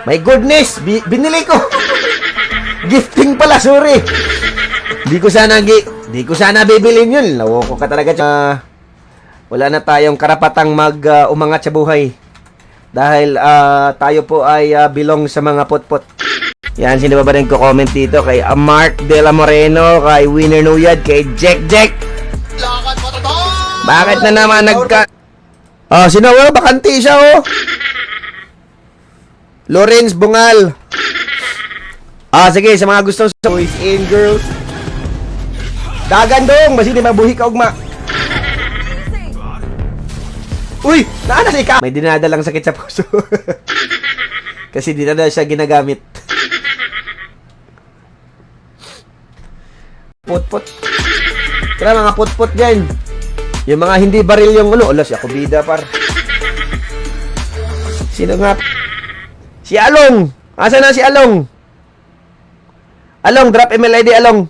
My goodness! Binili ko! Gifting pala, sorry! Di ko sana bibilin yun. Lawoko ka talaga. Wala na tayong karapatang umangat sa buhay. Dahil tayo po ay belong sa mga potpot. Yan, sino ba rin ko-comment dito? Kay Mark De La Moreno, kay Winner Nuyad, kay Jack. Bakit na naman sino? Bakante siya, oh. Lawrence Bungal. Sige, sa mga gustong boys and girls. Dagandong, masini mabuhi ka ugma. Uy, naana si ka. May dinadalang sakit sa puso. Kasi di na siya ginagamit. Put. Tara mga put dyan. Yung mga hindi baril yung ala si ako bida par. Sino nga? Si Along. Asa na si Along? Along, drop MLID Along.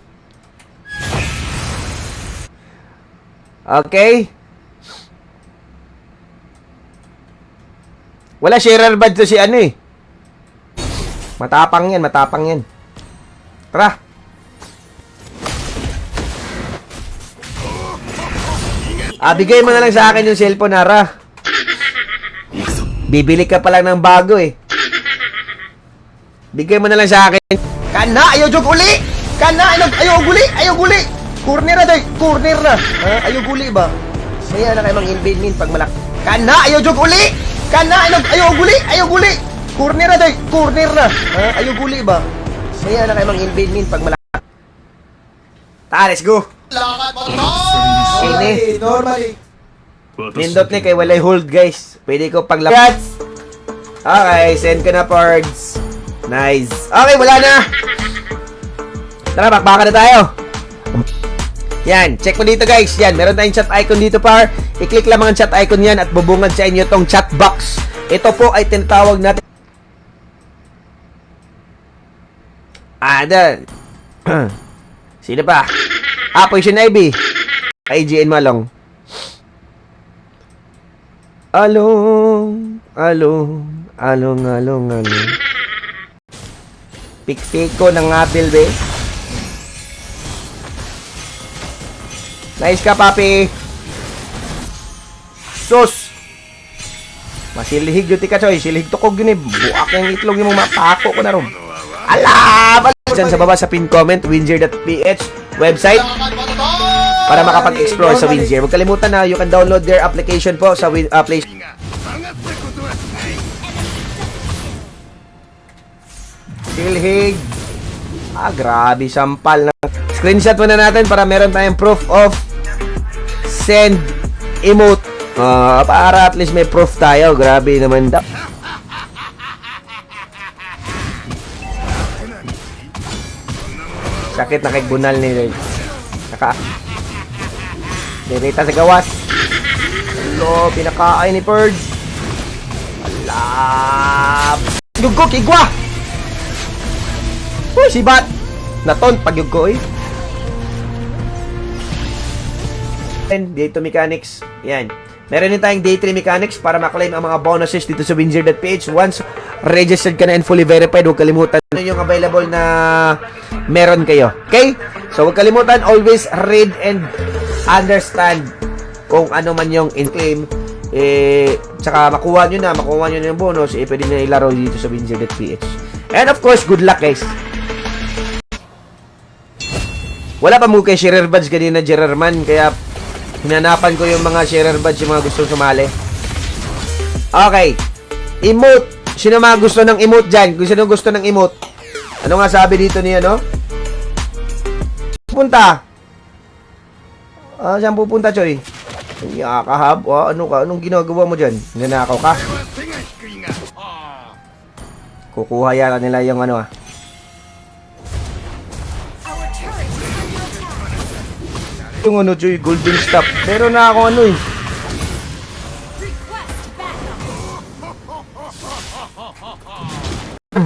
Okay. Wala sharer badge to si ano eh. Matapang yan. Tara. Bigay mo na lang sa akin yung cellphone, Nara. Bibili ka pa lang ng bago eh. Bigay mo na lang sa akin. Kana, ayaw jog uli! Kana, ayaw guli! Corner na. Ayaw guli ba? Saya na kayo mang invade min pag malak. Kana, ayaw jog uli! Kana, ayaw guli! Corner na. Ayaw guli ba? Saya na kayo mang invade min pag malak. Let's go! Normally. Nindot ni kay walay hold guys. Pwede ko paglapit. Okay, send ko na parts. Nice. Okay, wala na. Tara, bakbaka na tayo. Yan, check mo dito guys. Yan, meron tayong chat icon dito par. I-click lamang ang chat icon yan at bubungad sa inyo tong chat box. Ito po ay tinatawag natin. Doon. Sino pa? Poison Ivy. Kay GN Malong. Along. Pik-pik ko ng apple, be. Nice ka, papi. Sus. Masilihig yun, tika, choy. Silihig tukog yun, eh. Buak yung itlog yung mapako ko na ron. Ala! Diyan sa baba sa pin comment, winzer.ph website para makapag-explore sa Winzer. Huwag kalimutan na you can download their application po sa Play Store. Silhig. Grabe, sampal na. Screenshot muna natin para meron tayong proof of send emote. Para at least may proof tayo. Grabe naman daw. Sakit na kay bunal ni Red. Dirita sa gawas. Hello, pinakain ni Purge. Alab. Yugko, kigwa. Si Bat. Naton, pag yugko eh. Day 2 mechanics. Yan. Meron din tayong day 3 mechanics para maklaim ang mga bonuses dito sa winzer.ph. Once registered ka na and fully verified, huwag kalimutan yung available na meron kayo. Okay? So, huwag kalimutan, always read and understand kung ano man yung in-claim. Tsaka makuha nyo na yung bonus, pwede na ilaro dito sa winzer.ph. And of course, good luck guys. Wala pa mo kay sharer badge kanina, Gererman, kaya hinanapan ko yung mga sharer badge, yung mga gustong sumali. Okay. Emote. Sino mga gusto ng emote dyan? Kung sino gusto ng emote? Ano nga sabi dito niya, no? Pupunta. Saan pupunta, Choy? Kahab. Ano ka? Anong ginagawa mo dyan? Nanakaw ka? Kukuha yata nila yung ano, Yung ano, Choy, golden stop. Pero na ako ano,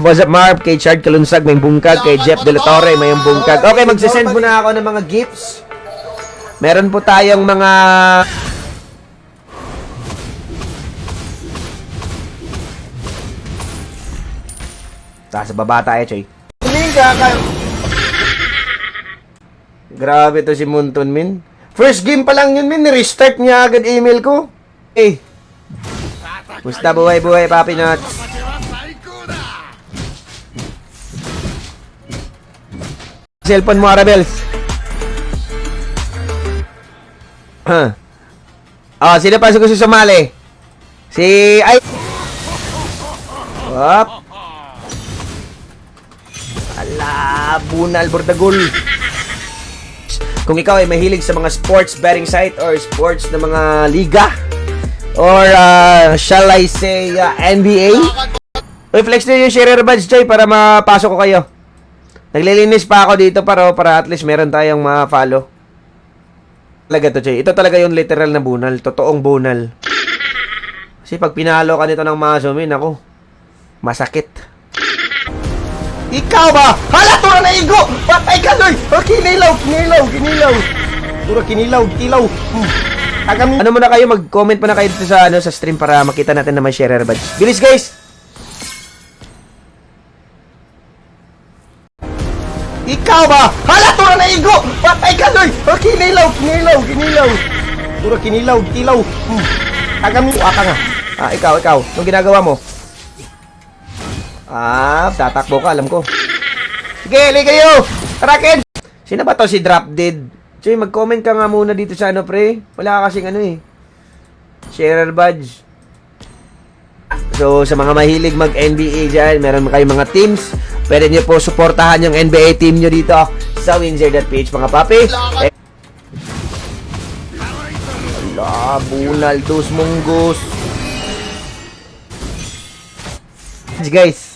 What's up, Marv? Kay Chard Kalunsag, may bungkag. Kay Jeff De La Torre, may bungkag. Okay, magsisend muna ako ng mga gifts. Meron po tayong mga... Sa baba tayo, Choy. Grabe to si Munton, min. First game pa lang yun, min. Restart niya agad email ko. Eh. Musta buhay-buhay, Papi Nuts? Cellphone mo, Arabels. Oh, sino pa gusto sumali? Si... Ay... Hop. Ala, bunal, bordagol. Kung ikaw ay mahilig sa mga sports betting site or sports na mga liga or shall I say NBA, flex na yung share badge, Choy, para mapasok ko kayo. Naglilinis pa ako dito para at least meron tayong ma-follow. Talaga to, Choy. Ito talaga yung literal na bunal. Totoong bunal. Kasi pag pinalo ka nito ng masumin, ako, masakit. Ikaw ba? Hala, tura na igo! Patay ka, Loy! Oh, kinilaw! Tura, kinilaw. Ano muna kayo, mag-comment muna kayo dito sa, sa stream para makita natin na may share badge. Bilis, guys! Ikaw ba? Hala, tura na igo! Patay ka, Loy! Oh, kinilaw! Tura, kinilaw. Waka nga. Ikaw. Anong ginagawa mo? Tatakbo ka, alam ko. Sige, hali kayo! Tara, Ken! Sino ba to si Drop Dead? Choy, mag-comment ka nga muna dito sa pre. Wala kasing sharer badge. So, sa mga mahilig mag-NBA dyan, meron kayong mga teams. Pwede nyo po suportahan yung NBA team nyo dito sa Windsor.ph, mga papi. Ala, bunal, dos monggos. Guys.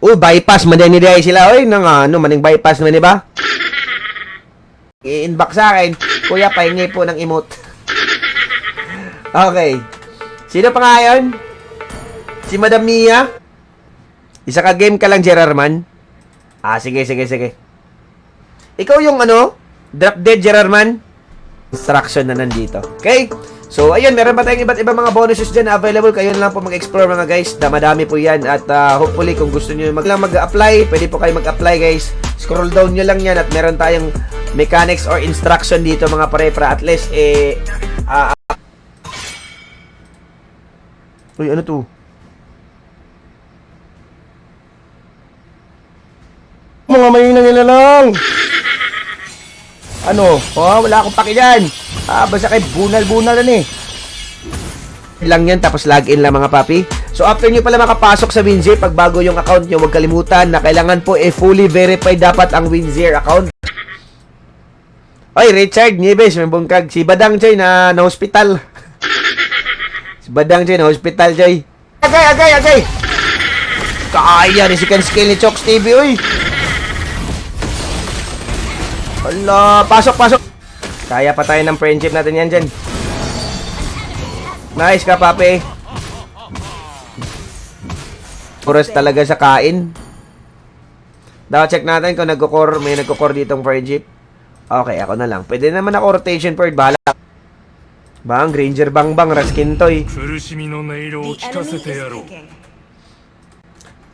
Bypass, madani-day sila. Maning bypass naman, diba? I-inbox sa akin. Kuya, pahingi po ng emote. Okay. Sino pa nga yun? Si Madam Mia? Isa ka game ka lang, Gerardman? Sige. Ikaw yung Drop Dead, Gerardman? Instruction na nandito. Okay? So, ayun, meron pa tayong iba't ibang mga bonuses dyan na available. Kayo na lang po mag-explore, mga guys. Madami po yan. At hopefully, kung gusto nyo mag-apply, pwede po kayo mag-apply, guys. Scroll down nyo lang yan at meron tayong mechanics or instruction dito, mga pare, para at least, uy, ano to? Mga mayina nila lang! Wala akong paki dyan! Basta kay bunal-bunal lang yan, tapos login lang, mga papi. So, after nyo pala makapasok sa Winzir, pag bago yung account nyo, huwag kalimutan na kailangan po fully verified dapat ang Winzir account. Oy, Richard Nieves, may bungkag. Si Badang, Choy, na hospital. Si Badang, Choy, na hospital, Choy. Agay! Kaya ni si Ken Skill ni Chokes TV, uy! Hala, pasok! Kaya pa tayo ng friendship natin yan dyan. Nice ka, papi. Puros talaga sa kain. Dapat check natin kung may nagko-core ditong friendship. Okay, ako na lang. Pwede naman ako rotation bird. Bahala. Bang, Granger Bang, Raskin Toy.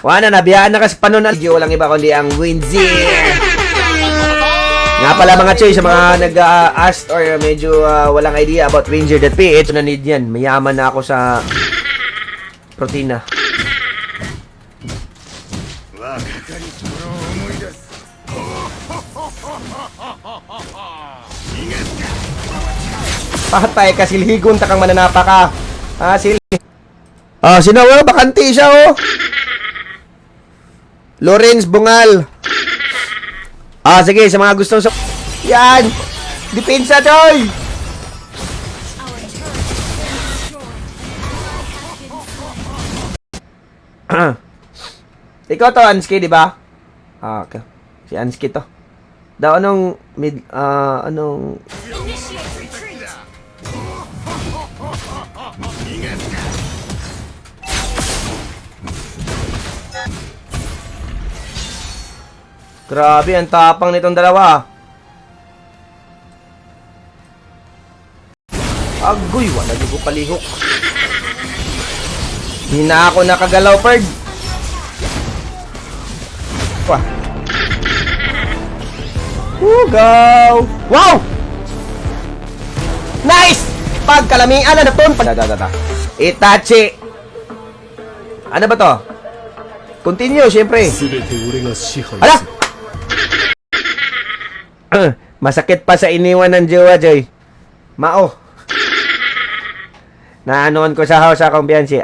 Wala, nabiyaan na kasi panon. Walang iba kundi ang Winzir. Nga pala, mga Choy, sa mga nag-ask or medyo walang idea about Winzir.ph, na need yan. Mayaman na ako sa protina. Patay ka, silhigon, takang mananapa ka. Sino? Bakanti siya, Lawrence Bungal. Sige, sa mga gustong yan! Depensa, Choy! Ikaw to, Anski, di ba? Okay. Si Anski to. Anong grabe, ang tapang nitong dalawa. Agoy, wala niyo ko palihok. Hindi na ako nakagalaw, Perd. Wah. Go! Wow! Nice! Pagkalamian na naton. Itachi. Ano ba to? Continue, syempre. Ala! Masakit pa sa iniwan ng jowa, Joy. Mao. Naanoon ko sa house sa kumbiyansi.